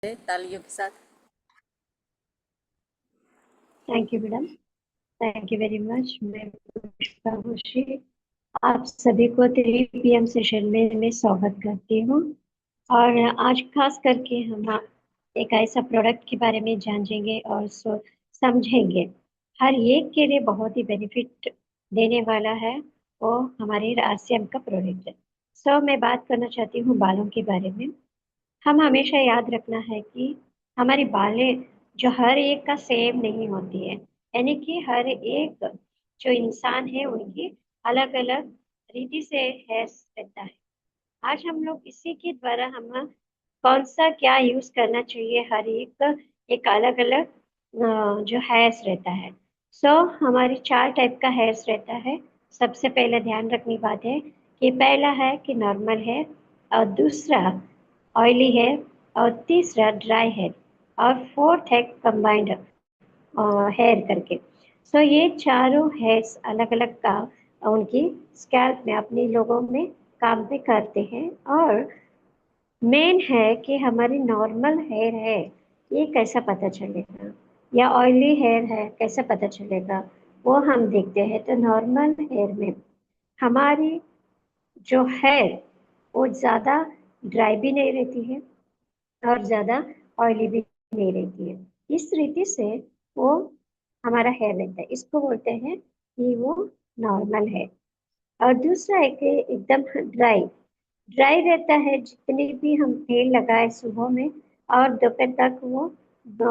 तालियों के साथ। Thank you madam, thank you very much. मैं पुष्पा खुशी आप सभी को 3 PM सेशन में स्वागत करती हूँ। और आज खास करके हम एक ऐसा प्रोडक्ट के बारे में जानेंगे और समझेंगे। हर एक के लिए बहुत ही बेनिफिट देने वाला है, वो हमारे RCM का प्रोडक्ट है। मैं बात करना चाहती हूँ बालों के बारे में। हम हमेशा याद रखना है कि हमारी बालें जो हर एक का सेम नहीं होती है, यानी कि हर एक जो इंसान है उनकी अलग अलग रीति से हेयर रहता है। आज हम लोग इसी के द्वारा हम कौन सा क्या यूज करना चाहिए, हर एक अलग अलग जो हेयर्स रहता है। हमारी 4 टाइप का हेयर्स रहता है। सबसे पहले ध्यान रखनी बात है कि पहला है कि नॉर्मल है, और दूसरा ऑयली है, और तीसरा ड्राई है, और फोर्थ है कंबाइंड हेयर करके। ये चारों हेयर्स अलग अलग का उनकी स्कैल्प में अपने लोगों में काम पे करते हैं। और मेन है कि हमारी नॉर्मल हेयर है ये कैसा पता चलेगा, या ऑयली हेयर है कैसा पता चलेगा, वो हम देखते हैं। तो नॉर्मल हेयर में हमारी जो हेयर वो ज़्यादा ड्राई भी नहीं रहती है और ज़्यादा ऑयली भी नहीं रहती है। इस रीति से वो हमारा हेयर रहता है, इसको बोलते हैं कि वो नॉर्मल है। और दूसरा है कि एकदम ड्राई ड्राई रहता है। जितनी भी हम तेल लगाए सुबह में और दोपहर तक वो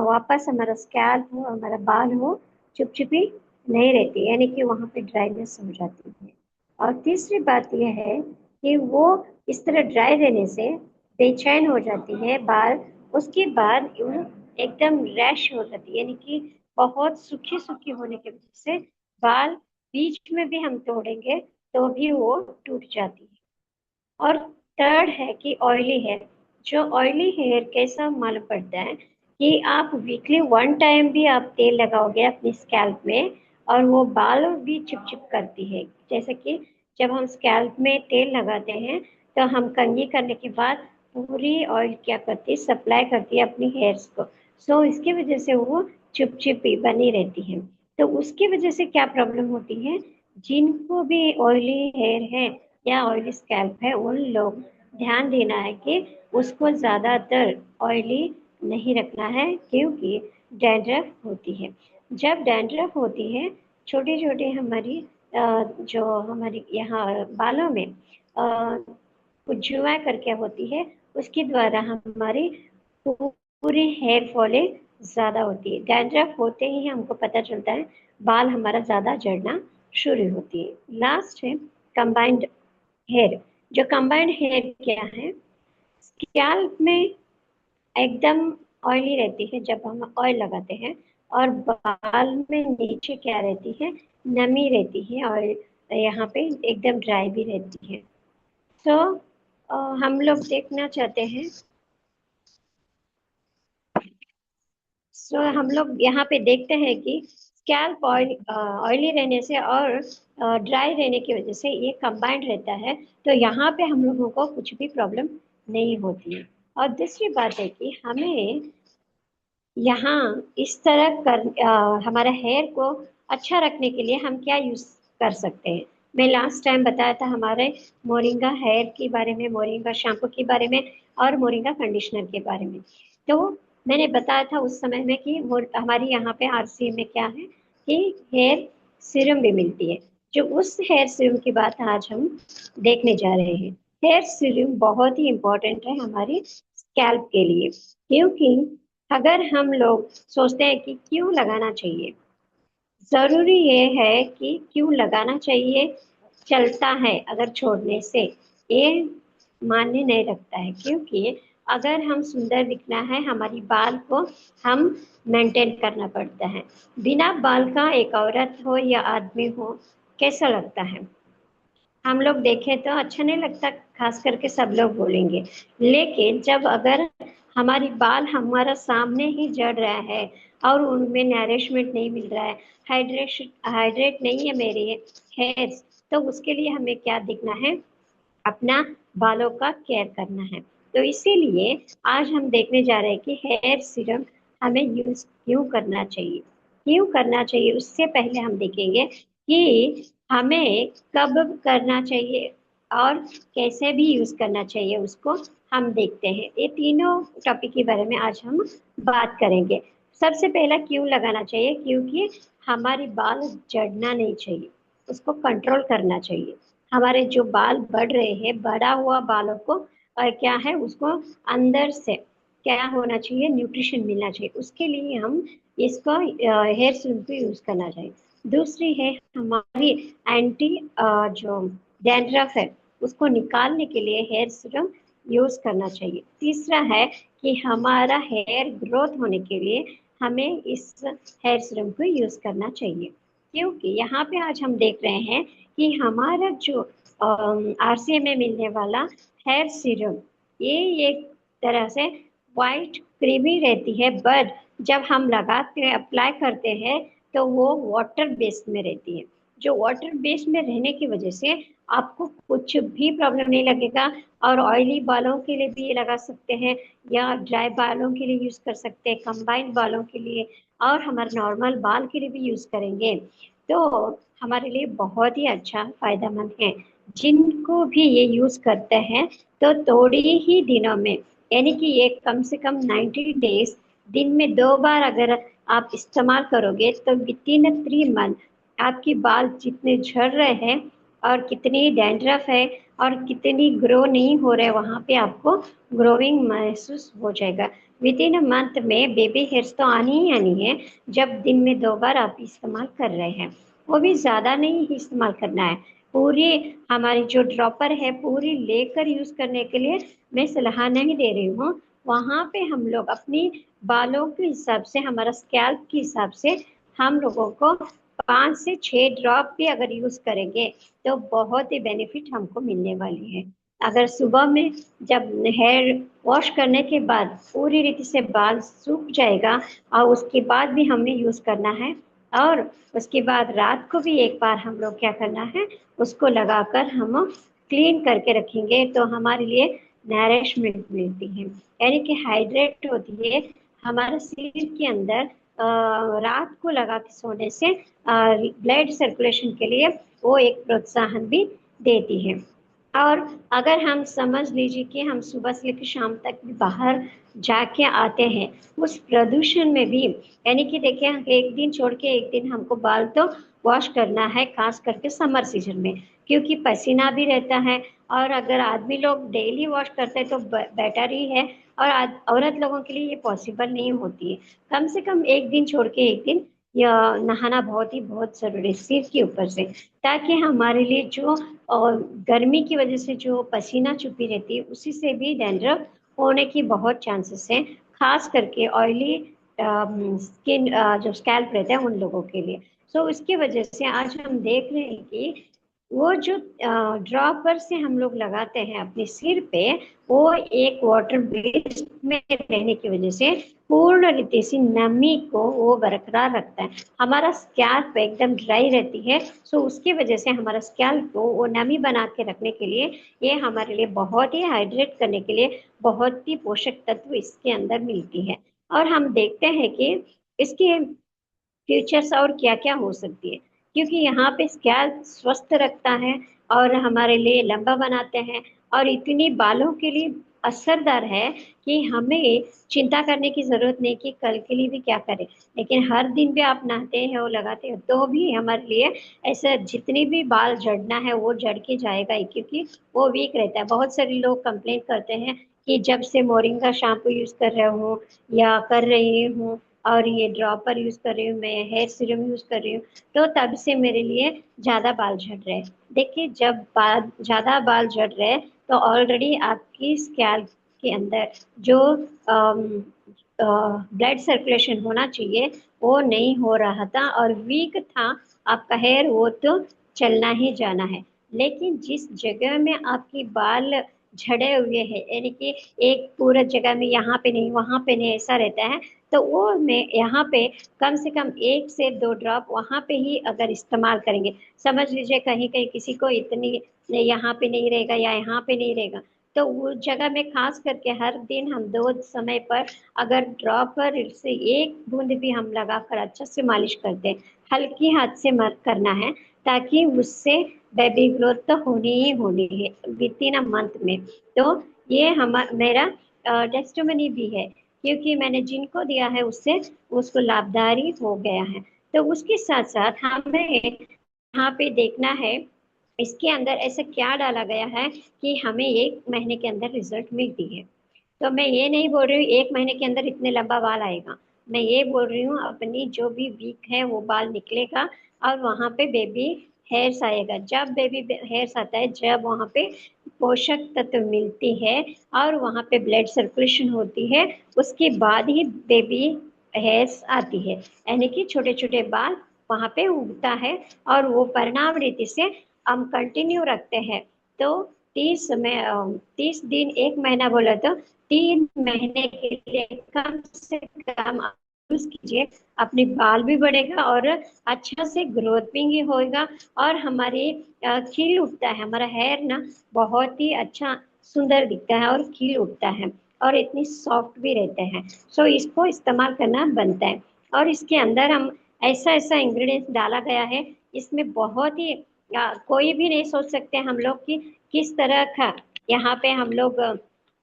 वापस हमारा स्कैल्प हो, हमारा बाल हो, चिपचिपी नहीं रहती, यानी कि वहाँ पे ड्राइनेस हो जाती है। और तीसरी बात यह है कि वो इस तरह ड्राई रहने से बेचैन हो जाती है बाल। उसके बाद वो एकदम रैश हो जाती है, यानी कि बहुत सूखी सूखी होने की वजह से बाल बीच में भी हम तोड़ेंगे तो भी वो टूट जाती है। और थर्ड है कि ऑयली हेयर। जो ऑयली हेयर कैसा मालूम पड़ता है कि आप वीकली 1 टाइम भी आप तेल लगाओगे अपनी स्कैल्प में और वो बाल भी चिपचिप करती है। जैसे कि जब हम स्कैल्प में तेल लगाते हैं तो हम कंघी करने के बाद पूरी ऑयल क्या करती है, सप्लाई करती है अपनी हेयर्स को। इसकी वजह से वो चिपचिपी बनी रहती है। तो उसकी वजह से क्या प्रॉब्लम होती है, जिनको भी ऑयली हेयर है या ऑयली स्कैल्प है उन लोग ध्यान देना है कि उसको ज़्यादातर ऑयली नहीं रखना है, क्योंकि डैंड्रफ होती है। जब डैंड्रफ होती है, छोटी छोटी हमारी जो हमारी यहाँ बालों में कुछ जुआ करके होती है, उसके द्वारा हमारी पूरी हेयर फॉलिंग ज़्यादा होती है। डैंड्रफ होते ही हमको पता चलता है बाल हमारा ज़्यादा झड़ना शुरू होती है। लास्ट है कंबाइंड हेयर। जो कंबाइंड हेयर क्या है, स्कैल्प में एकदम ऑयली रहती है जब हम ऑयल लगाते हैं, और बाल में नीचे क्या रहती है, नमी रहती है, और यहाँ पे एकदम ड्राई भी रहती है। तो हम लोग देखना चाहते हैं, हम लोग यहाँ पे देखते हैं कि स्कैल्प ऑयली रहने से और ड्राई रहने की वजह से ये कंबाइंड रहता है। तो यहाँ पे हम लोगों को कुछ भी प्रॉब्लम नहीं होती है। और दूसरी बात है कि हमें यहाँ इस तरह हमारा हेयर को अच्छा रखने के लिए हम क्या यूज कर सकते हैं। मैं लास्ट टाइम बताया था हमारे मोरिंगा हेयर के बारे में, मोरिंगा शैम्पू के बारे में, और मोरिंगा कंडीशनर के बारे में। तो मैंने बताया था उस समय में कि हमारी यहाँ पे RCM में क्या है कि हेयर सीरम भी मिलती है। जो उस हेयर सीरम की बात आज हम देखने जा रहे हैं। हेयर सीरम बहुत ही इम्पोर्टेंट है हमारी स्कैल्प के लिए, क्योंकि अगर हम लोग सोचते हैं कि क्यों लगाना चाहिए, जरूरी ये है कि क्यों लगाना चाहिए, चलता है अगर छोड़ने से, ये मान्य नहीं रखता है। क्योंकि अगर हम सुंदर दिखना है, हमारी बाल को हम मेंटेन करना पड़ता है। बिना बाल का एक औरत हो या आदमी हो कैसा लगता है, हम लोग देखें तो अच्छा नहीं लगता, खास करके सब लोग बोलेंगे। लेकिन जब अगर हमारी बाल हमारा सामने ही जड़ रहा है और उनमें नरिशमेंट नहीं मिल रहा है, हाइड्रेट नहीं है मेरे हेयर्स, तो उसके लिए हमें क्या देखना है, अपना बालों का केयर करना है। तो इसीलिए आज हम देखने जा रहे हैं कि हेयर सीरम हमें यूज क्यों करना चाहिए। क्यों करना चाहिए उससे पहले हम देखेंगे कि हमें कब करना चाहिए और कैसे भी यूज करना चाहिए, उसको हम देखते हैं। ये तीनों टॉपिक के बारे में आज हम बात करेंगे। सबसे पहला क्यों लगाना चाहिए, क्योंकि हमारे बाल झड़ना नहीं चाहिए, उसको कंट्रोल करना चाहिए। हमारे जो बाल बढ़ रहे हैं, बढ़ा हुआ बालों को क्या है, उसको अंदर से क्या होना चाहिए, न्यूट्रिशन मिलना चाहिए। उसके लिए हम इसको हेयर सीरम को यूज करना चाहिए। दूसरी है हमारी एंटी जो डैंड्रफ है उसको निकालने के लिए हेयर सीरम यूज करना चाहिए। तीसरा है कि हमारा हेयर ग्रोथ होने के लिए हमें इस हेयर सीरम को यूज करना चाहिए। क्योंकि यहाँ पे आज हम देख रहे हैं कि हमारा जो आरसीएम में मिलने वाला हेयर सीरम, ये एक तरह से वाइट क्रीमी रहती है, बट जब हम लगाते हैं, अप्लाई करते हैं, तो वो वाटर बेस्ड में रहती है। जो वाटर बेस्ड में रहने की वजह से आपको कुछ भी प्रॉब्लम नहीं लगेगा। और ऑयली बालों के लिए भी ये लगा सकते हैं, या ड्राई बालों के लिए यूज कर सकते हैं, कंबाइंड बालों के लिए, और हमारे नॉर्मल बाल के लिए भी यूज करेंगे तो हमारे लिए बहुत ही अच्छा फायदेमंद है। जिनको भी ये यूज करते हैं तो थोड़ी ही दिनों में, यानी कि ये कम से कम 90 डेज, दिन में 2 बार अगर आप इस्तेमाल करोगे तो विद इन 3 मंथ आपकी बाल जितने झड़ रहे हैं और कितनी डैंड्रफ है और कितनी ग्रो नहीं हो रहे, वहां पे आपको ग्रोइंग महसूस हो जाएगा। विद इन अ मंथ में बेबी हेयर्स तो आनी ही आनी है, जब दिन में 2 बार आप इस्तेमाल कर रहे हैं। वो भी ज्यादा नहीं इस्तेमाल करना है, पूरी हमारी जो ड्रॉपर है पूरी लेकर यूज करने के लिए मैं सलाह नहीं दे रही हूँ। वहां पे हम लोग अपनी बालों के हिसाब से, हमारा स्कैल्प के हिसाब से हम लोगों को 5 से 6 ड्रॉप भी अगर यूज करेंगे तो बहुत ही बेनिफिट हमको मिलने वाली है। अगर सुबह में जब हेयर वॉश करने के बाद पूरी रीति से बाल सूख जाएगा और उसके बाद भी हमें यूज करना है, और उसके बाद रात को भी एक बार हम लोग क्या करना है, उसको लगाकर हम क्लीन करके रखेंगे तो हमारे लिए नरिशमेंट मिलती है, यानी कि हाइड्रेट होती है। हमारे सिर के अंदर रात को लगा के सोने से ब्लड सर्कुलेशन के लिए वो एक प्रोत्साहन भी देती है। और अगर हम समझ लीजिए कि हम सुबह से लेकर शाम तक भी बाहर जाके आते हैं, उस प्रदूषण में भी, यानी कि देखिए एक दिन छोड़ के एक दिन हमको बाल तो वॉश करना है, खास करके समर सीजन में, क्योंकि पसीना भी रहता है। और अगर आदमी लोग डेली वॉश करते हैं तो बेटर ही है, और औरत लोगों के लिए ये पॉसिबल नहीं होती है। कम से कम एक दिन छोड़ के एक दिन या नहाना बहुत ही बहुत जरूरी है सिर के ऊपर से, ताकि हमारे लिए जो और गर्मी की वजह से जो पसीना चुपी रहती है उसी से भी डैंड्रफ होने की बहुत चांसेस हैं, खास करके ऑयली स्किन जो स्कैल्प रहता है उन लोगों के लिए। सो इसकी वजह से आज हम देख रहे हैं कि वो जो ड्रॉपर से हम लोग लगाते हैं अपने सिर पे, वो एक वाटर बेस्ड में रहने की वजह से पूर्ण रीति से नमी को वो बरकरार रखता है। हमारा स्कैल्प एकदम ड्राई रहती है, सो उसकी वजह से हमारा स्कैल्प को वो नमी बना के रखने के लिए, ये हमारे लिए बहुत ही हाइड्रेट करने के लिए बहुत ही पोषक तत्व इसके अंदर मिलती है। और हम देखते हैं कि इसके फ्यूचर्स और क्या क्या हो सकती है, क्योंकि यहाँ पे स्कैल्प स्वस्थ रखता है और हमारे लिए लंबा बनाते हैं, और इतनी बालों के लिए असरदार है कि हमें चिंता करने की जरूरत नहीं कि कल के लिए भी क्या करें। लेकिन हर दिन भी आप नहाते हैं और लगाते हैं तो भी हमारे लिए ऐसा जितनी भी बाल झड़ना है वो झड़ के जाएगा ही, क्योंकि वो वीक रहता है। बहुत सारे लोग कंप्लेन करते हैं कि जब से मोरिंगा शैम्पू यूज कर रहे हूँ या कर रही हूँ और ये ड्रॉपर यूज कर रही हूँ, मैं हेयर सीरम यूज कर रही हूँ, तो तब से मेरे लिए ज्यादा बाल झड़ रहे हैं। देखिए जब बाल ज्यादा बाल झड़ रहे हैं तो ऑलरेडी आपकी स्कैल्प के अंदर जो ब्लड सर्कुलेशन होना चाहिए वो नहीं हो रहा था और वीक था आपका हेयर, वो तो चलना ही जाना है। लेकिन जिस जगह में आपकी बाल झड़े हुए हैं, यानी कि एक पूरा जगह में यहाँ पे नहीं वहां पे नहीं ऐसा रहता है, तो वो मैं यहाँ पे कम से कम 1 से 2 ड्रॉप वहां पे ही अगर इस्तेमाल करेंगे, समझ लीजिए कहीं कहीं किसी को इतनी यहाँ पे नहीं रहेगा या यहाँ पे नहीं रहेगा, तो वो जगह में खास करके हर दिन हम 2 समय पर अगर ड्रॉपर से एक बूंद भी हम लगाकर अच्छा से मालिश करते हैं, हल्की हाथ से मत करना है, ताकि उससे बेबी ग्रोथ तो होनी ही होनी है विद इन अ मंथ में। तो ये मेरा टेस्टिमनी भी है, क्योंकि मैंने जिनको दिया है उससे उसको लाभकारी हो गया है। तो उसके साथ साथ हमें यहाँ पे देखना है इसके अंदर ऐसा क्या डाला गया है कि हमें 1 महीने के अंदर रिजल्ट मिलती है। तो मैं ये नहीं बोल रही हूँ 1 महीने के अंदर इतने लंबा बाल आएगा, मैं ये बोल रही हूँ अपनी जो भी वीक है वो बाल निकलेगा, और वहां पे बेबी हेयर्स आएगा। जब बेबी हेयर्स आता है, जब वहां पे पोषक तत्व मिलती है और वहां पे ब्लड सर्कुलेशन होती है, उसके बाद ही बेबी हेयर्स आती है, यानी कि छोटे छोटे बाल वहां पे उगता है। और वो परिणाम रीति से हम कंटिन्यू रखते हैं। तो 30 दिन 1 महीना बोला तो 3 महीने के लिए कम से कम यूज कीजिए, अपने बाल भी बढ़ेगा और अच्छा से ग्रोथ भी होगा, और हमारी खिल उठता है, हमारा हेयर ना बहुत ही अच्छा सुंदर दिखता है और खिल उठता है, और इतनी सॉफ्ट भी रहते हैं। सो इसको इस्तेमाल करना बनता है। और इसके अंदर हम ऐसा ऐसा इंग्रेडिएंट्स डाला गया है, इसमें बहुत ही कोई भी नहीं सोच सकते हम लोग कि किस तरह का यहाँ पे हम लोग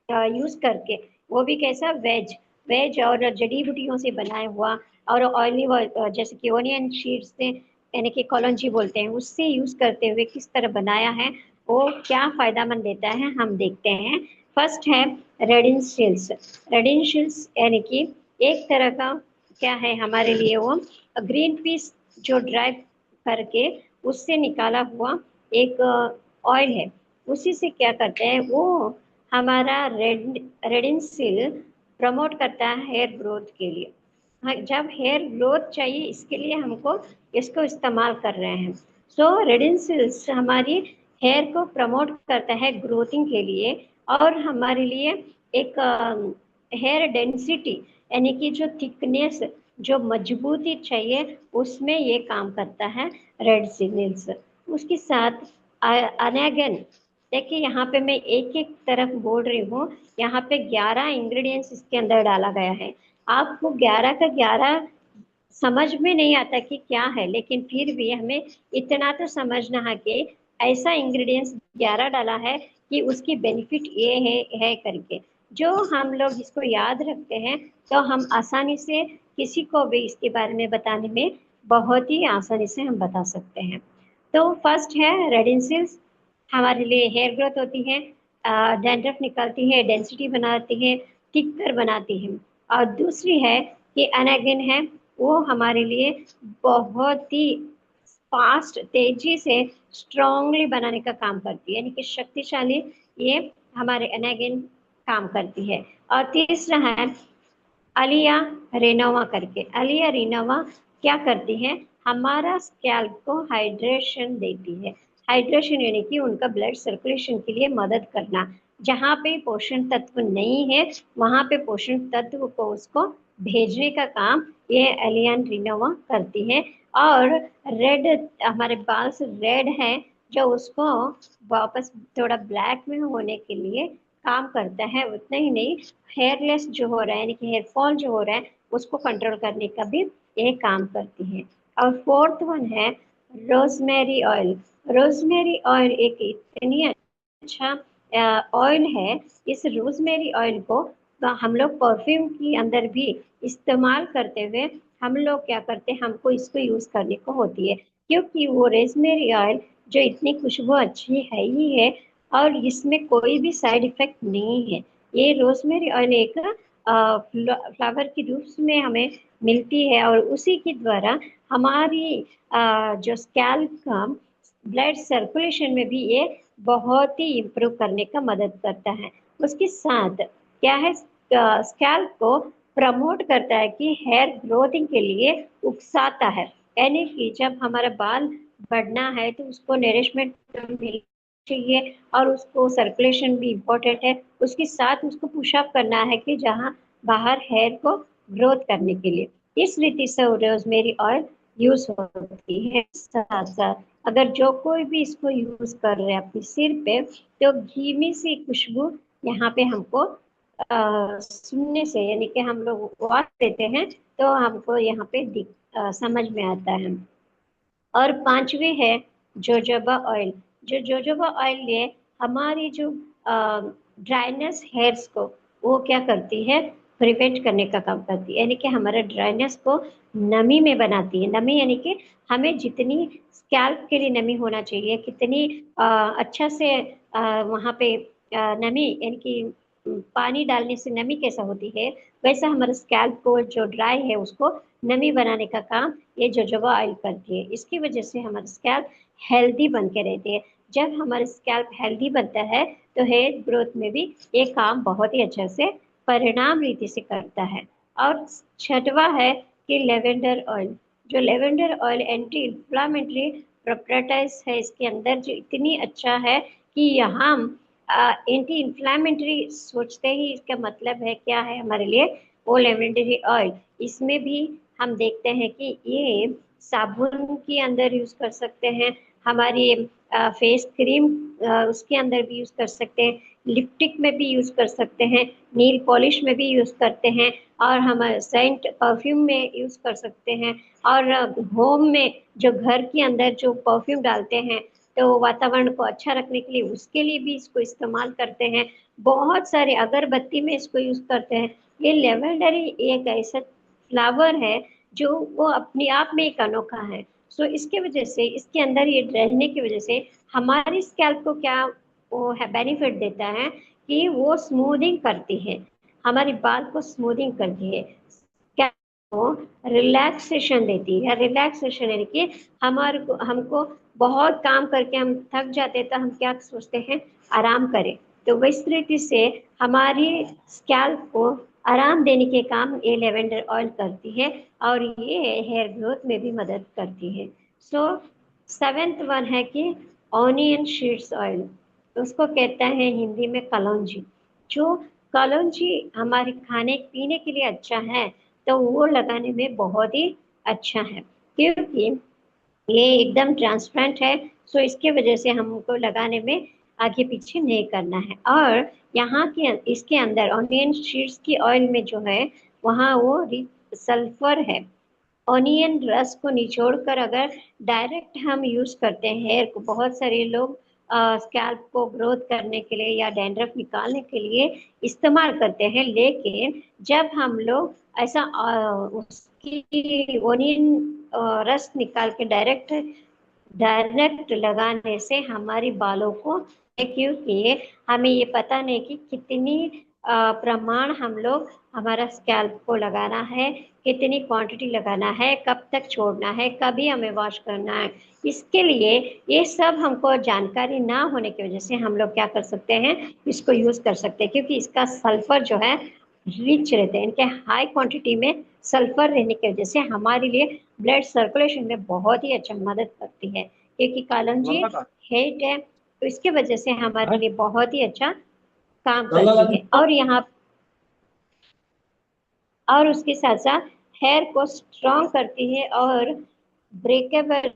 यूज करके, वो भी कैसा वेज वेज और जड़ी बूटियों से बनाया हुआ, और ऑयली जैसे कि ओनियन शीट्स से, यानी कि कॉलोंजी बोलते हैं, उससे यूज करते हुए किस तरह बनाया है, वो क्या फायदा मंद देता है हम देखते हैं। फर्स्ट है रेडिन शिल्स। रेडिन शिल्स यानी कि एक तरह का क्या है हमारे लिए, वो ग्रीन पीस जो ड्राई करके उससे निकाला हुआ एक ऑयल है। उसी से क्या करते हैं वो हमारा रेडिंसिल प्रमोट करता है हेयर ग्रोथ के लिए। हाँ, जब हेयर ग्रोथ चाहिए इसके लिए हमको इसको इस्तेमाल कर रहे हैं। सो रेडिंसिल्स हमारी हेयर को प्रमोट करता है ग्रोथिंग के लिए, और हमारे लिए एक हेयर डेंसिटी यानी कि जो थिकनेस, जो मजबूती चाहिए, उसमें ये काम करता है रेड सिग्नल्स। उसके साथ अनेगन, देखिए यहाँ पे मैं एक एक तरफ बोल रही हूँ, यहाँ पे 11 इंग्रेडिएंट्स इसके अंदर डाला गया है। आपको 11 का 11 समझ में नहीं आता कि क्या है, लेकिन फिर भी हमें इतना तो समझना है कि ऐसा इंग्रेडिएंट्स 11 डाला है कि उसकी बेनिफिट ये है करके, जो हम लोग इसको याद रखते हैं तो हम आसानी से किसी को भी इसके बारे में बताने में बहुत ही आसानी से हम बता सकते हैं। तो फर्स्ट है रेडिंसिल्स, हमारे लिए हेयर ग्रोथ होती है, डैंड्रफ निकालती है, डेंसिटी बनाती है, थिकर बनाती है। और दूसरी है कि अनागिन है, वो हमारे लिए बहुत ही फास्ट तेजी से स्ट्रांगली बनाने का काम करती है, यानी कि शक्तिशाली ये हमारे अनागिन काम करती है। और तीसरा है अलिया रेनोवा करके। अलिया रेनोवा क्या करती है, हमारा स्कैल्प को हाइड्रेशन देती है। हाइड्रेशन यानी कि उनका ब्लड सर्कुलेशन के लिए मदद करना, जहाँ पे पोषण तत्व नहीं है वहां पे पोषण तत्व को उसको भेजने का काम ये एलियन रिनोवा करती है। और रेड, हमारे बाल से रेड है जो उसको वापस थोड़ा ब्लैक में होने के लिए काम करता है। उतना ही नहीं, हेयरलेस जो हो रहा है यानी कि हेयर फॉल जो हो रहा है उसको कंट्रोल करने का भी ये काम करती है। और फोर्थ वन है रोजमेरी ऑयल। रोजमेरी ऑयल एक इतनी अच्छा ऑयल है, इस रोजमेरी ऑयल को तो हम लोग परफ्यूम के अंदर भी इस्तेमाल करते हुए हम लोग क्या करते हैं, हमको इसको यूज करने को होती है, क्योंकि वो रोजमेरी ऑयल जो इतनी खुशबू अच्छी है ही है, और इसमें कोई भी साइड इफेक्ट नहीं है। ये रोजमेरी ऑयल एक फ्लावर के रूप में हमें मिलती है, और उसी के द्वारा हमारी जो स्कैल्प का ब्लड सर्कुलेशन में भी ये बहुत ही इम्प्रूव करने का मदद करता है। उसके साथ क्या है, स्कैल्प को प्रमोट करता है कि हेयर ग्रोथिंग के लिए उकसाता है, यानी कि जब हमारा बाल बढ़ना है तो उसको नरिशमेंट मिल चाहिए, और उसको सर्कुलेशन भी इम्पोर्टेंट है, उसके साथ उसको पुशअप करना है कि जहाँ बाहर हेयर को ग्रोथ करने के लिए। इस रीति से रोजमेरी ऑयल यूज होती है। साथ साथ अगर जो कोई भी इसको यूज कर रहे हैं अपने सिर पे, तो धीमी सी खुशबू यहाँ पे हमको सुनने से, यानी कि हम लोग वास देते हैं तो हमको यहाँ पे समझ में आता है। और पांचवी है जोजोबा ऑयल। जो जोजोबा ऑयल ये हमारी जो ड्राइनेस हेयर्स को वो क्या करती है, प्रिवेंट करने का काम करती है, यानी कि हमारे ड्राइनेस को नमी में बनाती है। नमी यानी कि हमें जितनी स्कैल्प के लिए नमी होना चाहिए, कितनी अच्छा से वहाँ पे नमी, यानी कि पानी डालने से नमी कैसा होती है, वैसा हमारे स्कैल्प को जो ड्राई है उसको नमी बनाने का काम ये जोजोबा ऑयल करती है। इसकी वजह से हमारा स्कैल्प हेल्दी बन के रहती है। जब हमारा स्कैल्प हेल्दी बनता है तो हेयर ग्रोथ में भी ये काम बहुत ही अच्छे से परिणाम रीति से करता है। और छठवा है कि लेवेंडर ऑयल। जो lavender oil anti inflammatory properties है इसके अंदर, जो इतनी अच्छा है कि यहाँ एंटी इंफ्लामेटरी सोचते ही इसका मतलब है क्या है हमारे लिए, वो लेवेंडरी ऑयल। इसमें भी हम देखते हैं कि ये साबुन के अंदर यूज कर सकते हैं, हमारी फेस क्रीम उसके अंदर भी यूज कर सकते हैं, लिपस्टिक में भी यूज कर सकते हैं, नील पॉलिश में भी यूज करते हैं, और हम सेंट परफ्यूम में यूज कर सकते हैं। और होम में जो घर के अंदर जो परफ्यूम डालते हैं तो वातावरण को अच्छा रखने के लिए उसके लिए भी इसको इस्तेमाल करते हैं। बहुत सारे अगरबत्ती में इसको यूज करते हैं। ये लेवेंडरी एक ऐसा फ्लावर है जो वो अपने आप में एक अनोखा है। सो इसके वजह से, इसके अंदर ये रहने की वजह से हमारी स्कैल्प को क्या वो है बेनिफिट देता है कि वो स्मूथिंग करती है, हमारे बाल को स्मूथिंग करती है, स्कैल्प को रिलैक्सेशन देती है। रिलैक्सेशन यानी कि हमारे को, हमको बहुत काम करके हम थक जाते हैं तो हम क्या सोचते हैं, आराम करें। तो इस तरीके से हमारी स्कैल्प को आराम देने के काम ये लेवेंडर ऑयल करती है, और ये हेयर ग्रोथ में भी मदद करती है। सो सेवेंथ वन है कि ऑनियन शीड्स ऑयल, उसको कहते हैं हिंदी में कलौंजी। जो कलौंजी हमारे खाने पीने के लिए अच्छा है, तो वो लगाने में बहुत ही अच्छा है, क्योंकि ये एकदम ट्रांसपेरेंट है। सो इसके वजह से हमको लगाने में आगे पीछे नहीं करना है। और यहाँ के इसके अंदर ऑनियन शीड्स की ऑयल में जो है वहाँ वो सल्फर है। ऑनियन रस को निचोड़ कर अगर डायरेक्ट हम यूज करते हैं हेयर को, बहुत सारे लोग स्कैल्प को ग्रोथ करने के लिए या डैंड्रफ निकालने के लिए इस्तेमाल करते हैं, लेकिन जब हम लोग ऐसा उसकी ओनियन रस निकाल के डायरेक्ट डायरेक्ट लगाने से हमारी बालों को, क्योंकि हमें ये पता नहीं कि कितनी प्रमाण हम लोग हमारा स्कैल्प को लगाना है, कितनी क्वांटिटी लगाना है, कब तक छोड़ना है, कभी हमें वॉश करना है। इसके लिए ये सब हमको जानकारी ना होने की वजह से हम लोग क्या कर सकते हैं, इसको यूज कर सकते हैं, क्योंकि इसका सल्फर जो है रिच रहते हैं, इनके हाई क्वांटिटी में सल्फर रहने की वजह से हमारे लिए ब्लड सर्कुलेशन में बहुत ही अच्छा मदद करती है, क्योंकि कलौंजी हेट है, तो इसके वजह से हमारे लिए बहुत ही अच्छा काम करती है। और यहाँ और उसके साथ साथ हेयर को स्ट्रॉन्ग करती है, और ब्रेकेबल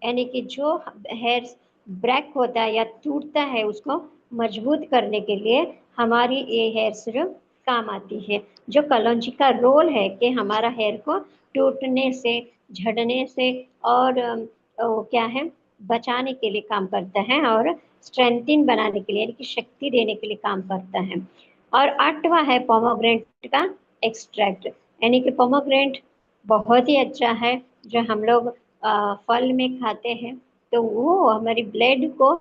यानी कि जो हेयर ब्रेक होता है या टूटता है उसको मजबूत करने के लिए हमारी ये हेयर सीरम काम आती है। जो कलौंजी का रोल है कि हमारा हेयर को टूटने से, झड़ने से और वो क्या है बचाने के लिए काम करता है, और स्ट्रेंथिंग बनाने के लिए यानी कि शक्ति देने के लिए काम करता है। और आठवां है पोमोग्रेनेट का एक्सट्रैक्ट, यानी कि पोमोग्रेनेट बहुत ही अच्छा है, जो हम लोग फल में खाते हैं, तो वो हमारी ब्लड को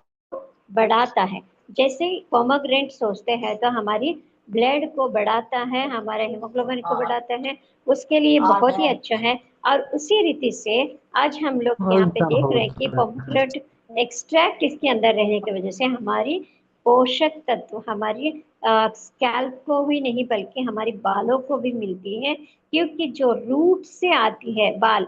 बढ़ाता है। जैसे पोमोग्रेनेट सोचते हैं तो हमारी ब्लड को बढ़ाता है, हमारे हीमोग्लोबिन को बढ़ाता है, उसके लिए बहुत ही अच्छा है। और उसी रीति से आज हम लोग यहाँ पे देख रहे हैं कि पोमोग्रेनेट एक्सट्रैक्ट इसके अंदर रहने की वजह से हमारी पोषक तत्व हमारी स्कैल्प को भी नहीं बल्कि हमारी बालों को भी मिलती है, क्योंकि जो रूट से आती है बाल,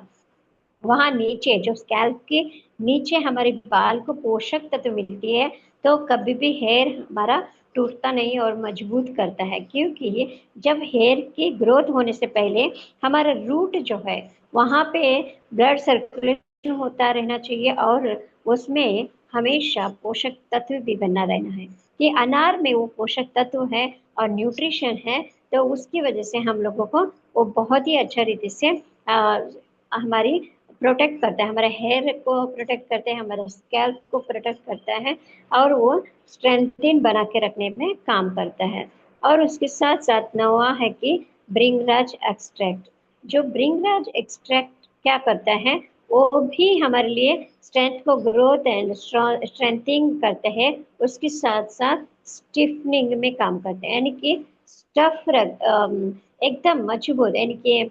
वहां नीचे जो स्कैल्प के नीचे हमारे बाल को पोषक तत्व मिलती है, तो कभी भी हेयर हमारा टूटता नहीं और मजबूत करता है, क्योंकि जब हेयर की ग्रोथ होने से पहले हमारा रूट जो है वहां पे ब्लड सर्कुलेशन होता रहना चाहिए, और उसमें हमेशा पोषक तत्व भी बना रहना है कि अनार में वो पोषक तत्व है और न्यूट्रिशन है। तो उसकी वजह से हम लोगों को वो बहुत ही अच्छा रीति से हमारी प्रोटेक्ट करता है, हमारे हेयर को प्रोटेक्ट करते हैं, हमारे स्कैल्प को प्रोटेक्ट करता है, और वो स्ट्रेंथिन बना के रखने में काम करता है। और उसके साथ साथ नवा है कि ब्रिंगराज एक्सट्रैक्ट। जो ब्रिंगराज एक्सट्रैक्ट क्या करता है, वो भी हमारे लिए स्ट्रेंथ को ग्रोथ एंड स्ट्रेंथिंग करते हैं। उसके साथ साथ स्टिफनिंग में काम करते हैं, यानी कि एकदम मजबूत, यानी कि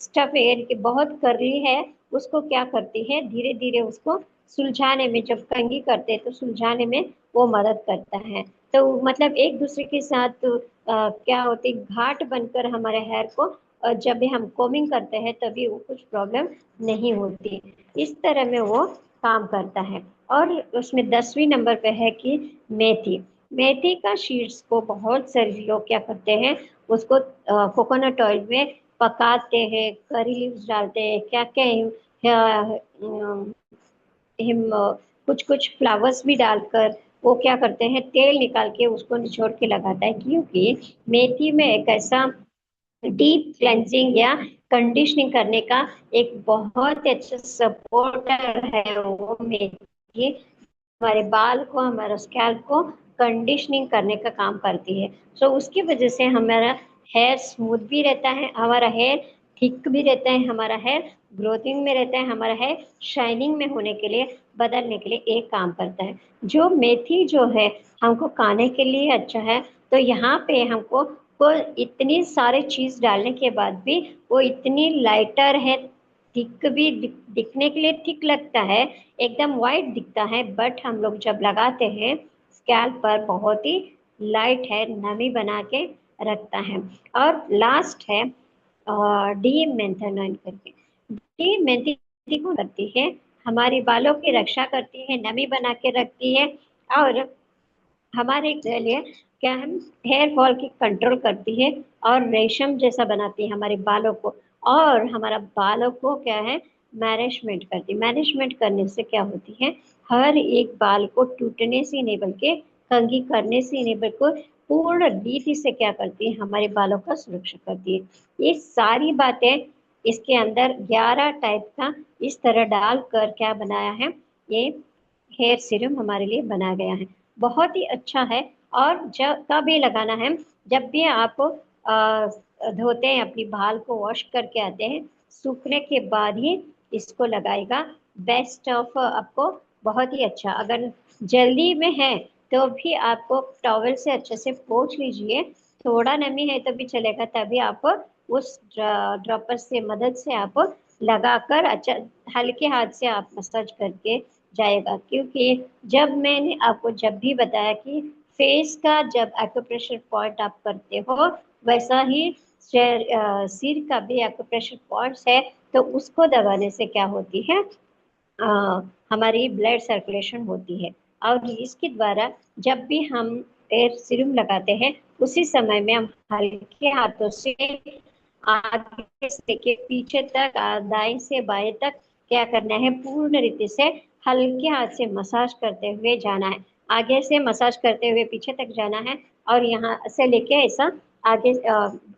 स्टफ यानी कि बहुत करली है, उसको क्या करती है, धीरे धीरे उसको सुलझाने में, जब कंघी करते हैं तो सुलझाने में वो मदद करता है। तो मतलब एक दूसरे के साथ क्या होती घाट बनकर हमारे हेयर को जब भी हम कोमिंग करते हैं तभी वो कुछ प्रॉब्लम नहीं होती। इस तरह में वो काम करता है। और उसमें 10वीं नंबर पे है कि मेथी। मेथी का सीड्स को बहुत सारे लोग क्या करते हैं, उसको कोकोनट ऑयल में पकाते हैं, करी लीव्स डालते हैं, क्या क्या हिम कुछ कुछ फ्लावर्स भी डालकर वो क्या करते हैं, तेल निकाल के उसको निचोड़ के लगाता है, क्योंकि मेथी में एक ऐसा डीप क्लेंजिंग या कंडीशनिंग करने का एक बहुत अच्छा सपोर्टर है वो मेथी। हमारे बाल को, हमारा स्कैल्प को कंडीशनिंग करने का काम करती है। सो उसकी वजह से हमारा हेयर स्मूथ भी रहता है, हमारा हेयर थिक भी रहता है, हमारा हेयर ग्रोथिंग में रहता है, हमारा हेयर शाइनिंग में होने के लिए, बदलने के लिए एक काम करता है। जो मेथी जो है हमको खाने के लिए अच्छा है। तो यहाँ पे हमको को इतनी सारे चीज डालने के बाद भी वो इतनी लाइटर है, थिक भी दिखने के लिए थिक लगता है, एकदम वाइट दिखता है, बट हम लोग जब लगाते हैं स्कैल्प पर बहुत ही लाइट है, नमी बना के रखता है। और लास्ट है डी मेंथेनॉइन करके। डी मेंथी को करती है, हमारे बालों की रक्षा करती है, नमी बना के रखती है, और हमारे लिए क्या है, हेयर फॉल की कंट्रोल करती है, और रेशम जैसा बनाती है हमारे बालों को। और हमारा बालों को क्या है, मैनेजमेंट करती है। मैनेजमेंट करने से क्या होती है, हर एक बाल को टूटने से नहीं बल्कि कंघी करने से नहीं बल्कि पूर्ण रीति से क्या करती है, हमारे बालों का सुरक्षा करती है। ये सारी बातें इसके अंदर 11 टाइप का इस तरह डालकर क्या बनाया है, ये हेयर सीरम हमारे लिए बनाया गया है। बहुत ही अच्छा है। और जब कब ये लगाना है, जब भी आप धोते हैं, अपनी बाल को वॉश करके आते हैं, सूखने के बाद ही इसको लगाएगा। बेस्ट ऑफ आपको बहुत ही अच्छा। अगर जल्दी में है तो भी आपको टॉवल से अच्छे से पोंछ लीजिए, थोड़ा नमी है तो भी चलेगा, तभी आप उस ड्रॉपर से मदद से आप लगाकर अच्छा हल्के हाथ से आप मसाज करके जाएगा। क्योंकि जब मैंने आपको जब भी बताया कि फेस का जब एक्यूप्रेशर पॉइंट आप करते हो, वैसा ही सिर का भी एक्यूप्रेशर पॉइंट्स है, तो उसको दबाने से क्या होती है, अ, हमारी ब्लड सर्कुलेशन होती है। और इसके द्वारा जब भी हम एयर सीरम लगाते हैं, उसी समय में हम हल्के हाथों से आगे से लेके पीछे तक, दाएं से बाएं तक क्या करना है, पूर्ण रीति से हल्के हाथ से मसाज करते हुए जाना है। आगे से मसाज करते हुए पीछे तक जाना है, और यहाँ से लेके ऐसा आगे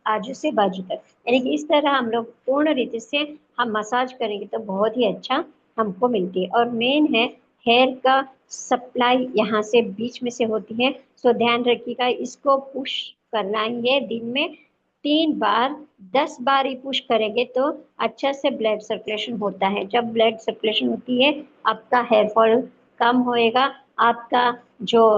आजू से बाजू तक, यानी कि इस तरह हम लोग पूर्ण रीति से हम मसाज करेंगे तो बहुत ही अच्छा हमको मिलती है। और मेन है हेयर का सप्लाई यहाँ से बीच में से होती है। सो ध्यान रखिएगा, इसको पुश करना है दिन में 3 बार। 10 बार ही पुश करेंगे तो अच्छा से ब्लड सर्कुलेशन होता है। जब ब्लड सर्कुलेशन होती है, आपका हेयर फॉल कम होएगा, आपका जो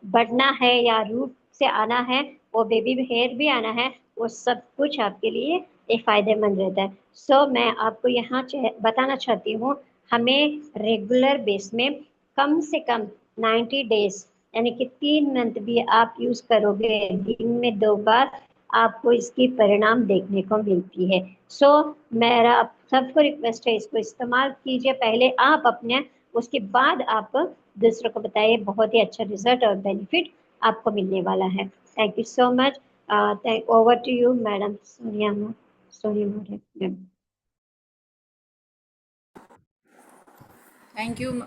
बढ़ना है या रूट से आना है, वो बेबी हेयर भी आना है, वो सब कुछ आपके लिए एक फायदेमंद रहता है। सो मैं आपको यहाँ बताना चाहती हूँ, हमें रेगुलर बेस में कम से कम 90 डेज, यानी कि 3 मंथ भी आप यूज करोगे, दिन में 2 बार आपको इसकी परिणाम देखने को मिलती है। सो मेरा आप सबको रिक्वेस्ट है, इसको इस्तेमाल कीजिए पहले आप अपने, उसके बाद आप दूसरों को बताइए। बहुत ही अच्छा रिजल्ट और बेनिफिट आपको मिलने वाला है। Thank you so much. Over to you madam Sonia, Sonia ma'am. Thank you.